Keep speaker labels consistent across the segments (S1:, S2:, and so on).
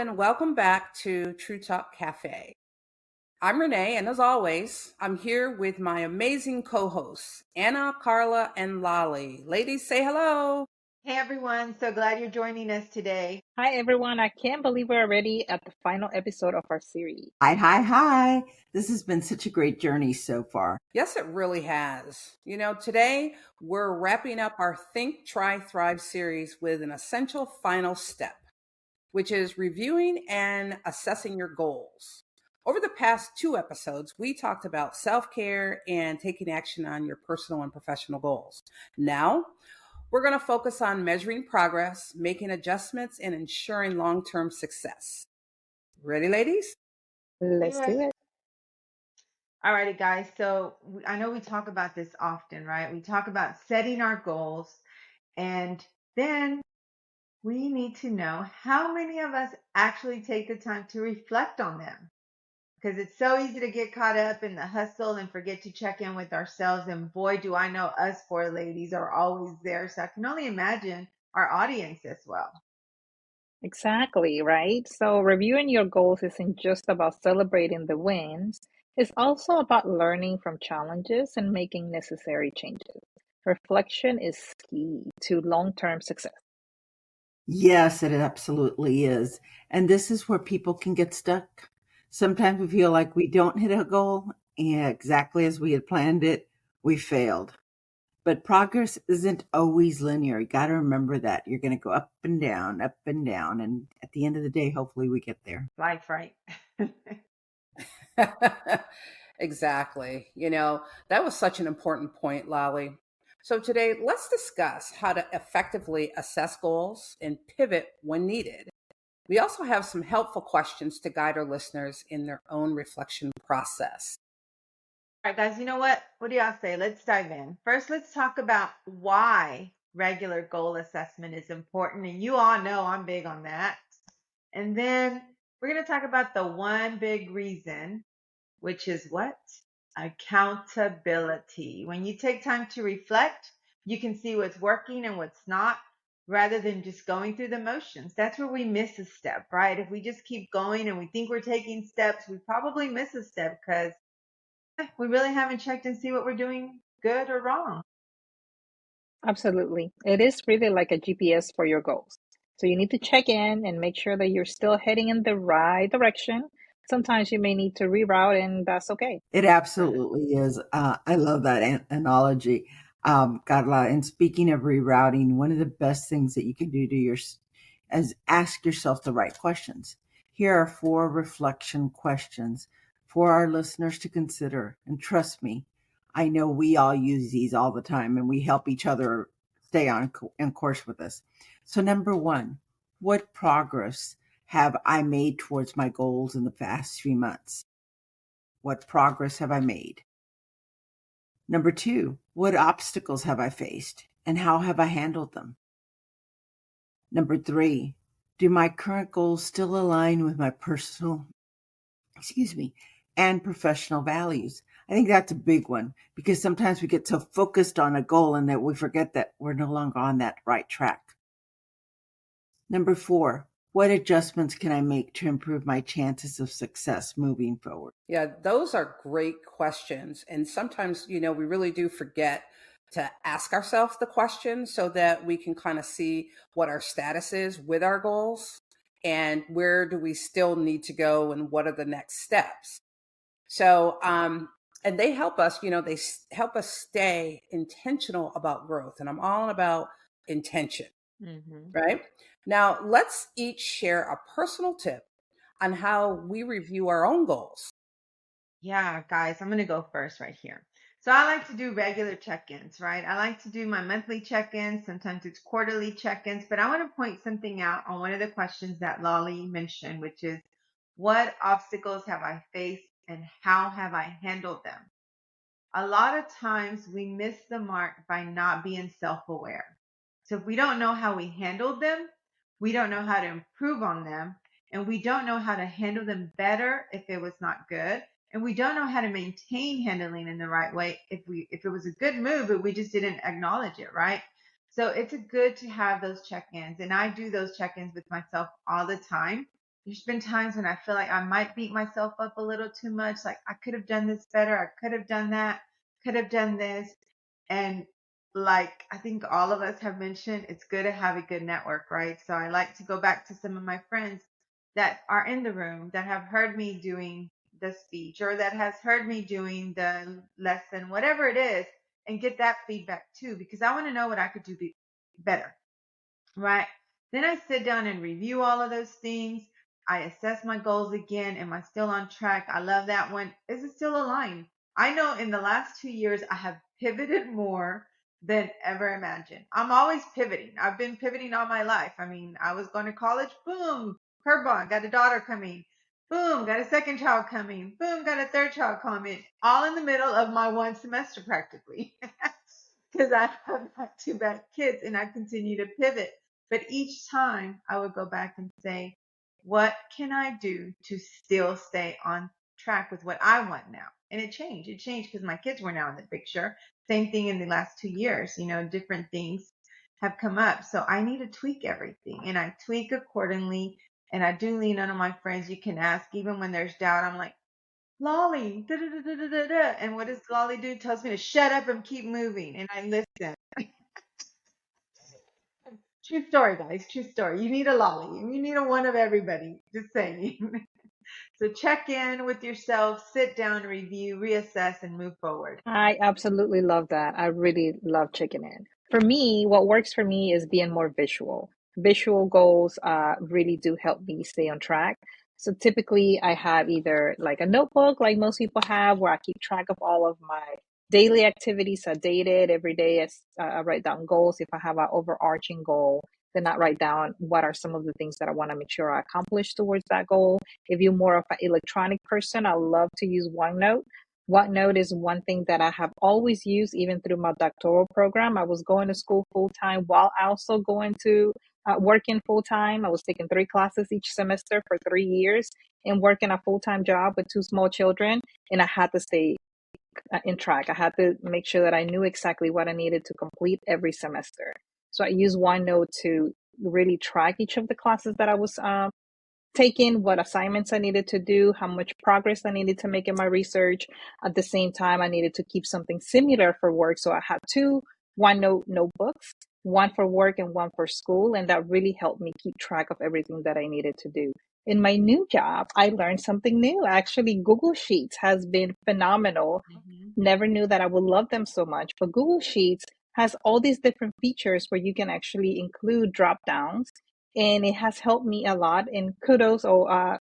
S1: and welcome back to True Talk Cafe. I'm Renee, and as always, I'm here with my amazing co hosts, Anna, Carla, and Lolly. Ladies, say hello.
S2: Hey everyone, so glad you're joining us today.
S3: Hi everyone, I can't believe we're already at the final episode of our series.
S4: Hi, hi, hi. This has been such a great journey so far.
S1: Yes, it really has. Today we're wrapping up our Think, Try, Thrive series with an essential final step, which is reviewing and assessing your goals. Over the past two episodes, we talked about self care and taking action on your personal and professional goals. Now, we're going to focus on measuring progress, making adjustments, and ensuring long term success. Ready, ladies?
S2: Do
S3: Let's
S2: it.
S3: do it.
S2: Alrighty, guys. So I know we talk about this often, right? We talk about setting our goals, and then we need to know how many of us actually take the time to reflect on them. Because it's so easy to get caught up in the hustle and forget to check in with ourselves. And boy, do I know us four ladies are always there. So I can only imagine our audience as well.
S3: Exactly, right? So reviewing your goals isn't just about celebrating the wins, it's also about learning from challenges and making necessary changes. Reflection is key to long-term success.
S4: Yes, it absolutely is. And this is where people can get stuck. Sometimes we feel like we don't hit a goal exactly as we had planned it, we failed. But progress isn't always linear. You got to remember that. You're going to go up and down, up and down. And at the end of the day, hopefully we get there.
S2: Life, right?
S1: Exactly. That was such an important point, Lolly. So today, let's discuss how to effectively assess goals and pivot when needed. We also have some helpful questions to guide our listeners in their own reflection process.
S2: All right, guys, you know what? What do y'all say? Let's dive in. First, let's talk about why regular goal assessment is important. And you all know I'm big on that. And then we're going to talk about the one big reason, which is what? Accountability. When you take time to reflect, you can see what's working and what's not rather than just going through the motions. That's where we miss a step, right? If we just keep going and we think we're taking steps, we probably miss a step because we really haven't checked and see what we're doing good or wrong.
S3: Absolutely. It is really like a GPS for your goals. So you need to check in and make sure that you're still heading in the right direction. Sometimes you may need to reroute, and that's okay.
S4: It absolutely is. I love that analogy. Got a lot. And speaking of rerouting, one of the best things that you can do to your is ask yourself the right questions. Here are four reflection questions for our listeners to consider. And trust me, I know we all use these all the time, and we help each other stay on course with this. So, number one, what progress have I made towards my goals in the past 3 months? What progress have I made? Number two, what obstacles have I faced and how have I handled them? Number three, do my current goals still align with my personal, and professional values? I think that's a big one because sometimes we get so focused on a goal and that we forget that we're no longer on that right track. Number four, what adjustments can I make to improve my chances of success moving forward?
S1: Yeah, those are great questions. And sometimes, we really do forget to ask ourselves the question so that we can kind of see what our status is with our goals and where do we still need to go and what are the next steps. So, and they help us, help us stay intentional about growth. And I'm all about intention,
S2: Mm-hmm.
S1: right? Now, let's each share a personal tip on how we review our own goals.
S2: Yeah, guys, I'm going to go first right here. So I like to do regular check-ins, right? I like to do my monthly check-ins. Sometimes it's quarterly check-ins, but I want to point something out on one of the questions that Lolly mentioned, which is what obstacles have I faced and how have I handled them? A lot of times we miss the mark by not being self-aware. So if we don't know how we handled them, we don't know how to improve on them, and we don't know how to handle them better if it was not good, and we don't know how to maintain handling in the right way if it was a good move but we just didn't acknowledge it, right? So it's good to have those check-ins, and I do those check-ins with myself all the time. There's been times when I feel like I might beat myself up a little too much. Like I could have done this better. I could have done that. Could have done this. And like I think all of us have mentioned, it's good to have a good network, right? So I like to go back to some of my friends that are in the room that have heard me doing the speech or that has heard me doing the lesson, whatever it is, and get that feedback too, because I want to know what I could do better, right? Then I sit down and review all of those things. I assess my goals again. Am I still on track? I love that one. Is it still aligned? I know in the last 2 years, I have pivoted more than ever imagined. I'm always pivoting. I've been pivoting all my life. I mean, I was going to college, boom, curveball, got a daughter coming. Boom, got a second child coming. Boom, got a third child coming. All in the middle of my one semester practically. Because I have not two bad kids and I continue to pivot. But each time I would go back and say, what can I do to still stay on track with what I want now? And it changed. It changed because my kids were now in the picture. Same thing in the last 2 years, different things have come up. So I need to tweak everything and I tweak accordingly. And I do lean on my friends. You can ask, even when there's doubt, I'm like, Lolly, da da da da da da. And what does Lolly do? Tells me to shut up and keep moving. And I listen. True story, guys. True story. You need a lolly. You need a one of everybody. Just saying. So check in with yourself, sit down, review, reassess, and move forward.
S3: I absolutely love that. I really love chicken in. For me, what works for me is being more visual. Visual goals really do help me stay on track. So typically, I have either like a notebook, like most people have, where I keep track of all of my daily activities. I date it every day. I write down goals. If I have an overarching goal, then I write down what are some of the things that I want to make sure I accomplish towards that goal. If you're more of an electronic person, I love to use OneNote. OneNote is one thing that I have always used, even through my doctoral program. I was going to school full time while also going to working full time. I was taking 3 classes each semester for 3 years and working a full time job with 2 small children. And I had to stay in track. I had to make sure that I knew exactly what I needed to complete every semester. So I used OneNote to really track each of the classes that I was taking, what assignments I needed to do, how much progress I needed to make in my research. At the same time, I needed to keep something similar for work. So I had two OneNote notebooks, one for work and one for school. And that really helped me keep track of everything that I needed to do. In my new job, I learned something new. Actually, Google Sheets has been phenomenal.
S2: Mm-hmm.
S3: Never knew that I would love them so much. But Google Sheets has all these different features where you can actually include drop downs, and it has helped me a lot. And kudos or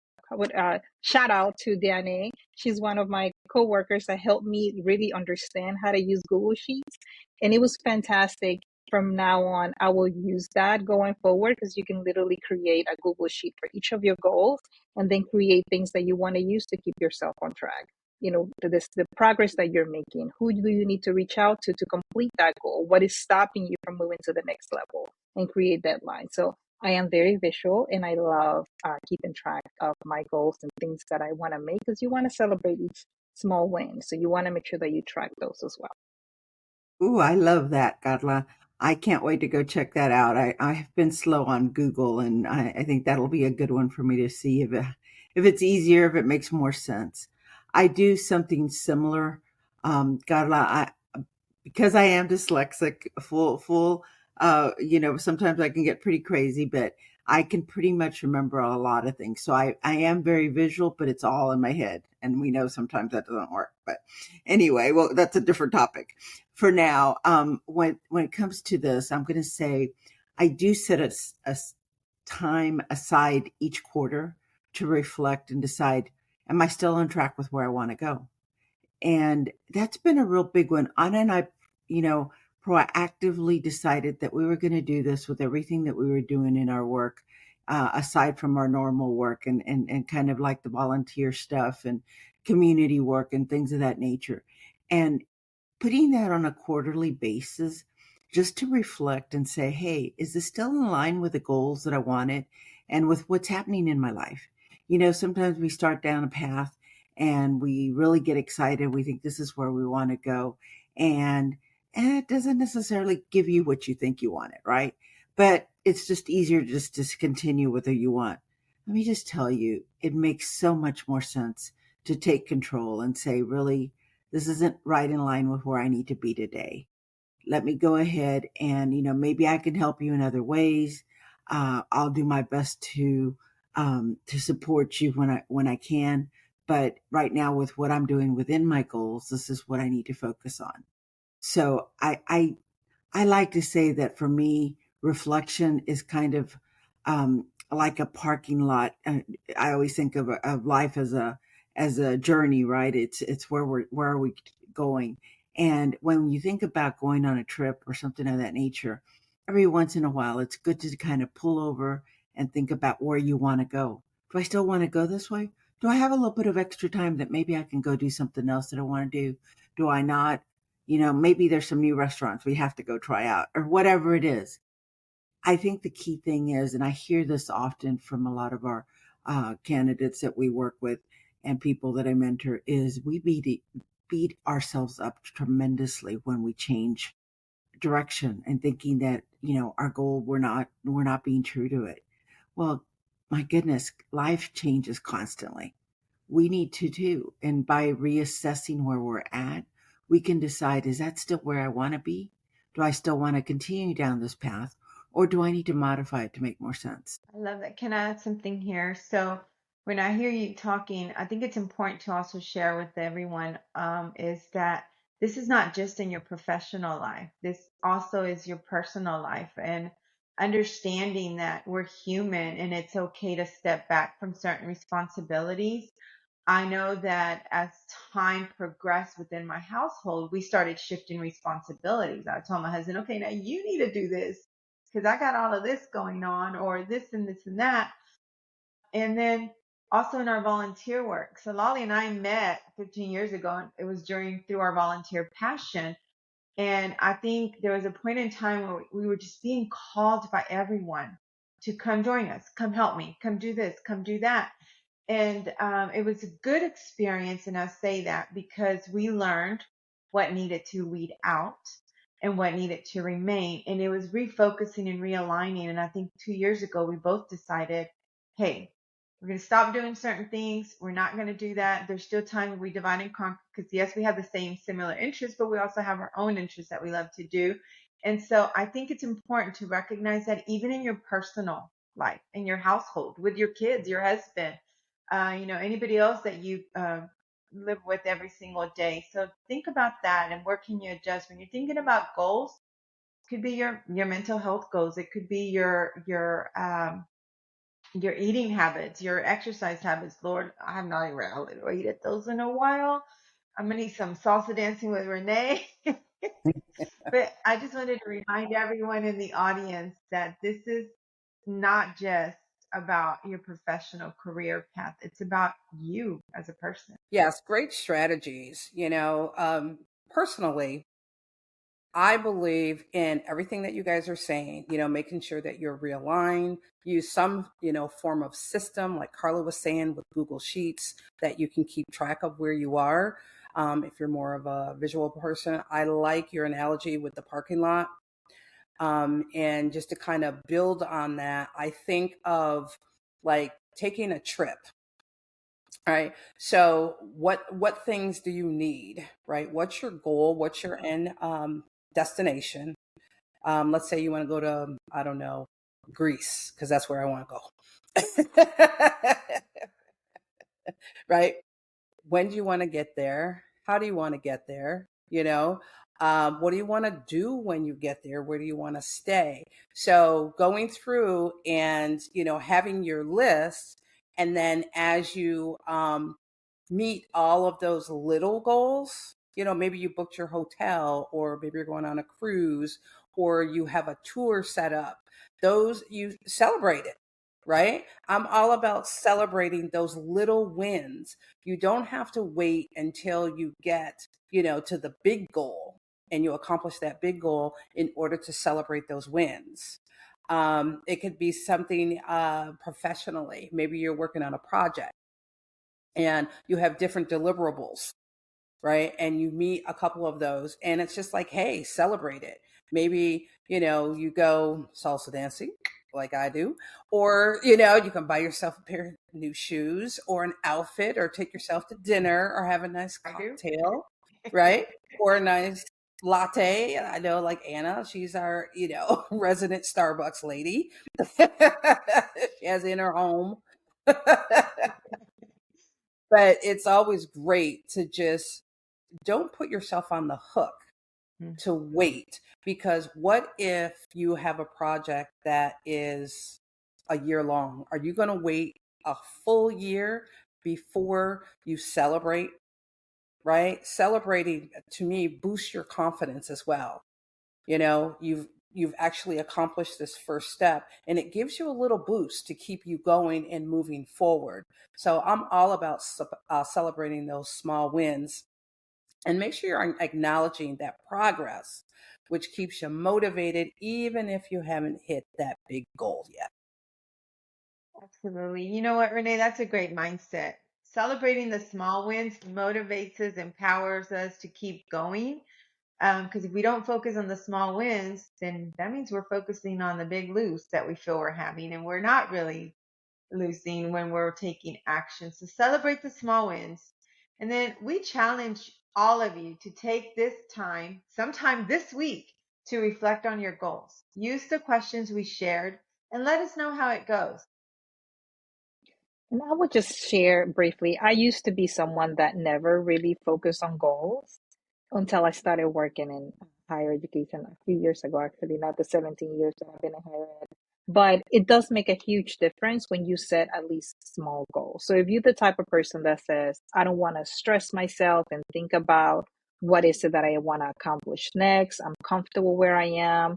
S3: shout out to Diane. She's one of my coworkers that helped me really understand how to use Google Sheets, and it was fantastic. From now on, I will use that going forward because you can literally create a Google Sheet for each of your goals and then create things that you want to use to keep yourself on track. The progress that you're making. Who do you need to reach out to complete that goal? What is stopping you from moving to the next level? And create deadlines. So I am very visual and I love keeping track of my goals and things that I want to make, because you want to celebrate each small win. So you want to make sure that you track those as well.
S4: Ooh, I love that, Carla. I can't wait to go check that out. I've been slow on Google, and I think that'll be a good one for me to see if it's easier, if it makes more sense. I do something similar, Carla. Because I am dyslexic, sometimes I can get pretty crazy, but I can pretty much remember a lot of things. So I am very visual, but it's all in my head. And we know sometimes that doesn't work. But anyway, well, that's a different topic. For now, when it comes to this, I'm going to say I do set a time aside each quarter to reflect and decide, am I still on track with where I want to go? And that's been a real big one. Anna and I, you know, proactively decided that we were going to do this with everything that we were doing in our work, aside from our normal work and kind of like the volunteer stuff and community work and things of that nature. And putting that on a quarterly basis just to reflect and say, hey, is this still in line with the goals that I wanted and with what's happening in my life? Sometimes we start down a path and we really get excited. We think this is where we want to go. And it doesn't necessarily give you what you think you want it, right? But it's just easier just to continue with what you want. let me just tell you, it makes so much more sense to take control and say, really, this isn't right in line with where I need to be today. Let me go ahead and, maybe I can help you in other ways. I'll do my best to support you when I can. But right now, with what I'm doing within my goals, this is what I need to focus on. So I like to say that for me, reflection is kind of like a parking lot. I always think of life as a journey, right? It's where are we going? And when you think about going on a trip or something of that nature, every once in a while, it's good to kind of pull over and think about where you want to go. Do I still want to go this way? Do I have a little bit of extra time that maybe I can go do something else that I want to do? Do I not? Maybe there's some new restaurants we have to go try out or whatever it is. I think the key thing is, and I hear this often from a lot of our candidates that we work with and people that I mentor, is we beat ourselves up tremendously when we change direction and thinking that, our goal, we're not being true to it. Well, my goodness, life changes constantly. We need to too. And by reassessing where we're at, we can decide, is that still where I want to be? Do I still want to continue down this path? Or do I need to modify it to make more sense?
S2: I love that. Can I add something here? So when I hear you talking, I think it's important to also share with everyone is that this is not just in your professional life. This also is your personal life and understanding that we're human and it's okay to step back from certain responsibilities. I know that as time progressed within my household, we started shifting responsibilities. I told my husband, okay, now you need to do this because I got all of this going on, or this and this and that. And then also in our volunteer work. So Lolly and I met 15 years ago, and it was through our volunteer passion. And I think there was a point in time where we were just being called by everyone to come join us, come help me, come do this, come do that. And it was a good experience. And I say that because we learned what needed to weed out and what needed to remain. And it was refocusing and realigning. And I think 2 years ago, we both decided, hey, we're going to stop doing certain things. We're not going to do that. There's still time when we divide and conquer because, yes, we have the same similar interests, but we also have our own interests that we love to do. And so I think it's important to recognize that even in your personal life, in your household, with your kids, your husband, anybody else that you live with every single day. So think about that and where can you adjust when you're thinking about goals. It could be your mental health goals. It could be your eating habits, your exercise habits. Lord, I have not even eaten those in a while. I'm gonna need some salsa dancing with Renee. But I just wanted to remind everyone in the audience that this is not just about your professional career path. It's about you as a person.
S1: Yes, great strategies. Personally, I believe in everything that you guys are saying, making sure that you're realigned, use some, form of system, like Carla was saying with Google Sheets, that you can keep track of where you are. If you're more of a visual person, I like your analogy with the parking lot. And just to kind of build on that, I think of like taking a trip. All right. So what things do you need? Right? What's your goal? What's your end destination? Let's say you want to go to, I don't know, Greece, because that's where I want to go. Right? When do you want to get there? How do you want to get there? What do you want to do when you get there? Where do you want to stay? So going through and, having your list, and then as you meet all of those little goals, maybe you booked your hotel, or maybe you're going on a cruise, or you have a tour set up, those you celebrate it. Right? I'm all about celebrating those little wins. You don't have to wait until you get, to the big goal and you accomplish that big goal in order to celebrate those wins. It could be something professionally. Maybe you're working on a project and you have different deliverables, right? And you meet a couple of those, and it's just like, hey, celebrate it. Maybe, you go salsa dancing, like I do, or you can buy yourself a pair of new shoes or an outfit, or take yourself to dinner, or have a nice
S2: I do.
S1: cocktail, right? Or a nice latte. I know, like Anna, she's our resident Starbucks lady. She has it in her home. But it's always great to just don't put yourself on the hook
S2: Mm.
S1: to wait, because what if you have a project that is a year long? Are you going to wait a full year before you celebrate? Right? Celebrating, to me, boosts your confidence as well. You've actually accomplished this first step, and it gives you a little boost to keep you going and moving forward. So I'm all about celebrating those small wins, and make sure you're acknowledging that progress, which keeps you motivated even if you haven't hit that big goal yet.
S2: Absolutely. You know what, Renee? That's a great mindset. Celebrating the small wins motivates us, empowers us to keep going. Because if we don't focus on the small wins, then that means we're focusing on the big lose that we feel we're having, and we're not really losing when we're taking action. So celebrate the small wins. And then we challenge all of you to take this time, sometime this week, to reflect on your goals. Use the questions we shared and let us know how it goes.
S3: And I would just share briefly. I used to be someone that never really focused on goals until I started working in higher education a few years ago, actually, not the 17 years that I've been in higher ed. But it does make a huge difference when you set at least small goals. So if you're the type of person that says, I don't want to stress myself and think about what is it that I want to accomplish next, I'm comfortable where I am,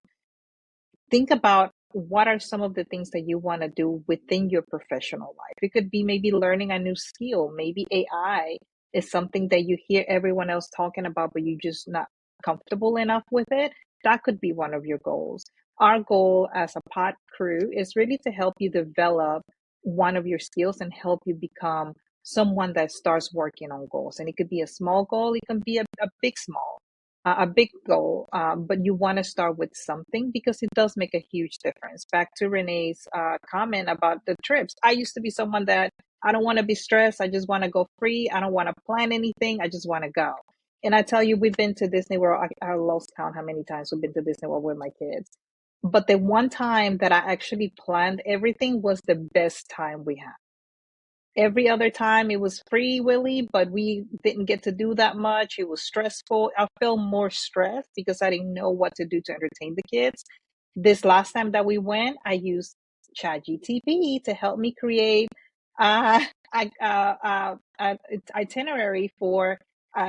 S3: think about what are some of the things that you want to do within your professional life. It could be maybe learning a new skill. Maybe AI is something that you hear everyone else talking about, but you're just not comfortable enough with it. That could be one of your goals. Our goal as a pod crew is really to help you develop one of your skills and help you become someone that starts working on goals. And it could be a small goal, it can be a big small a big goal, but you want to start with something because it does make a huge difference. Back to Renee's comment about the trips. I used to be someone that I don't want to be stressed. I just want to go free. I don't want to plan anything. I just want to go. And I tell you, we've been to Disney World. I lost count how many times we've been to Disney World with my kids. But the one time that I actually planned everything was the best time we had. Every other time it was free willy, but we didn't get to do that much. It was stressful. I felt more stressed because I didn't know what to do to entertain the kids. This last time that we went, I used ChatGTP to help me create uh, an itinerary for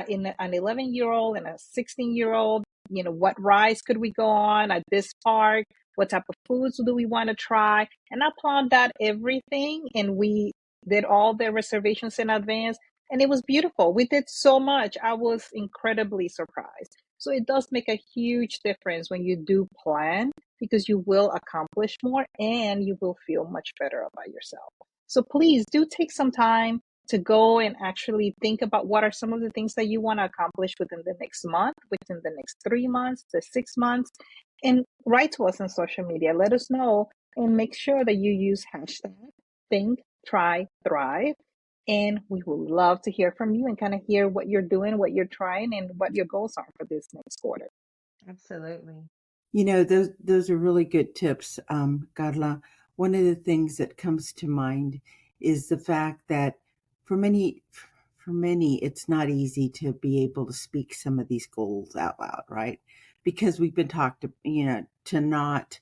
S3: in an 11-year-old and a 16-year-old. What rides could we go on at this park? What type of foods do we want to try? And I planned out everything, and we did all the reservations in advance, and it was beautiful. We did so much. I was incredibly surprised. So it does make a huge difference when you do plan, because you will accomplish more and you will feel much better about yourself. So please do take some time to go and actually think about what are some of the things that you want to accomplish within the next month, within the next 3 months, the 6 months, and write to us on social media. Let us know, and make sure that you use hashtag think, try, thrive. And we would love to hear from you and kind of hear what you're doing, what you're trying, and what your goals are for this next quarter.
S2: Absolutely.
S4: Those are really good tips, Carla. One of the things that comes to mind is the fact that for many, for many, it's not easy to be able to speak some of these goals out loud, right? Because we've been taught to, to not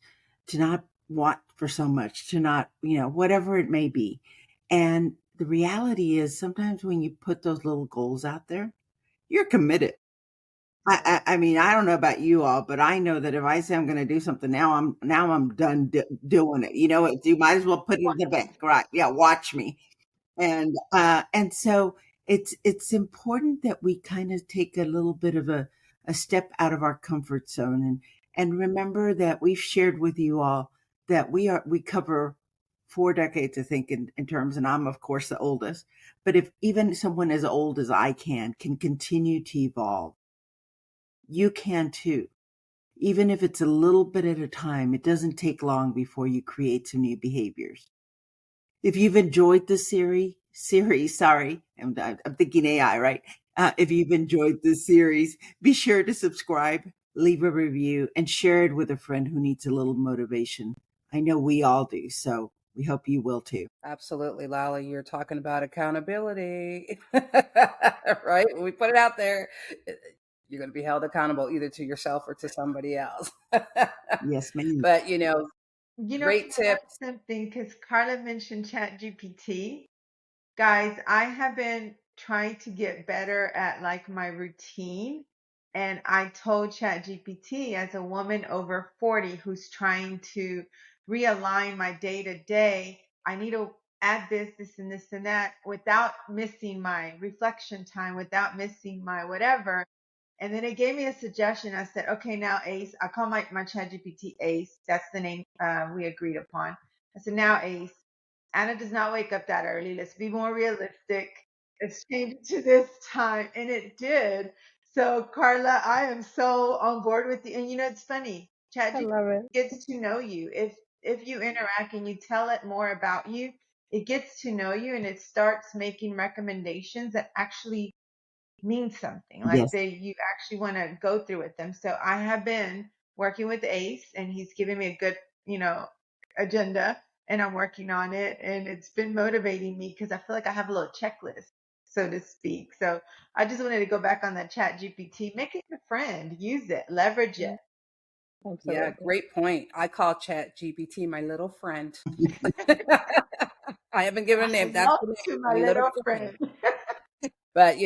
S4: want for so much, to not, whatever it may be. And the reality is sometimes when you put those little goals out there, you're committed. I mean, I don't know about you all, but I know that if I say I'm going to do something now, I'm done doing it. You might as well put it in the bank, right? Yeah, watch me. And so it's important that we kind of take a little bit of a step out of our comfort zone, and remember that we've shared with you all that we cover 4 decades, I think, in terms, and I'm of course the oldest. But if even someone as old as I can continue to evolve, you can too. Even if it's a little bit at a time, it doesn't take long before you create some new behaviors. If you've enjoyed this series, sorry, I'm thinking AI, right? If you've enjoyed this series, be sure to subscribe, leave a review, and share it with a friend who needs a little motivation. I know we all do, so we hope you will too.
S1: Absolutely, Lala. You're talking about accountability, right? When we put it out there, you're going to be held accountable either to yourself or to somebody else.
S4: Yes, ma'am.
S1: But,
S2: You know,
S1: great
S2: can I add
S1: tips.
S2: something? Because Carla mentioned Chat GPT. Guys, I have been trying to get better at like my routine. And I told ChatGPT, as a woman over 40 who's trying to realign my day to day, I need to add this, and this, and that without missing my reflection time, without missing my whatever. And then it gave me a suggestion. I said, okay, now Ace, I call my ChatGPT Ace. That's the name we agreed upon. I said, now Ace, Anna does not wake up that early. Let's be more realistic. Let's change it to this time. And it did. So, Carla, I am so on board with you. And it's funny.
S3: I
S2: ChatGPT
S3: love it.
S2: gets to know you. If you interact and you tell it more about you, it gets to know you and it starts making recommendations that actually means something. Like
S4: Yes.
S2: you actually want to go through with them. So I have been working with Ace and he's giving me a good, agenda and I'm working on it and it's been motivating me because I feel like I have a little checklist, so to speak. So I just wanted to go back on that Chat GPT, make it your friend, use it, leverage it.
S1: Yeah,
S3: Absolutely.
S1: great point. I call Chat GPT my little friend. I haven't given a
S2: I
S1: name. That's
S2: love
S1: the
S2: to
S1: name,
S2: my
S1: my little
S2: little
S1: friend.
S2: friend.
S1: But,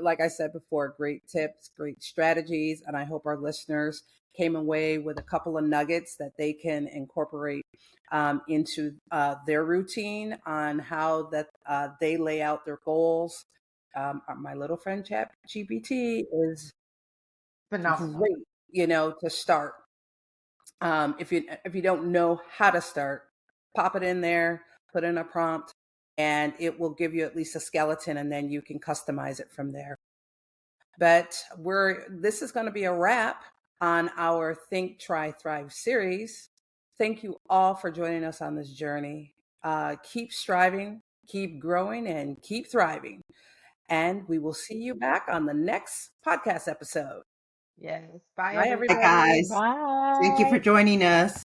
S1: like I said before, great tips, great strategies. And I hope our listeners came away with a couple of nuggets that they can incorporate into their routine on how that they lay out their goals. My little friend Chat GPT is
S2: Phenomenal.
S1: great, to start. If you don't know how to start, pop it in there, put in a prompt, and it will give you at least a skeleton, and then you can customize it from there. But this is going to be a wrap on our Think, Try, Thrive series. Thank you all for joining us on this journey. Keep striving, keep growing, and keep thriving. And we will see you back on the next podcast episode.
S2: Yes. Bye,
S1: Bye,
S4: Hi,
S2: everybody.
S1: everybody.
S4: guys. Thank you for
S3: Bye.
S4: joining us.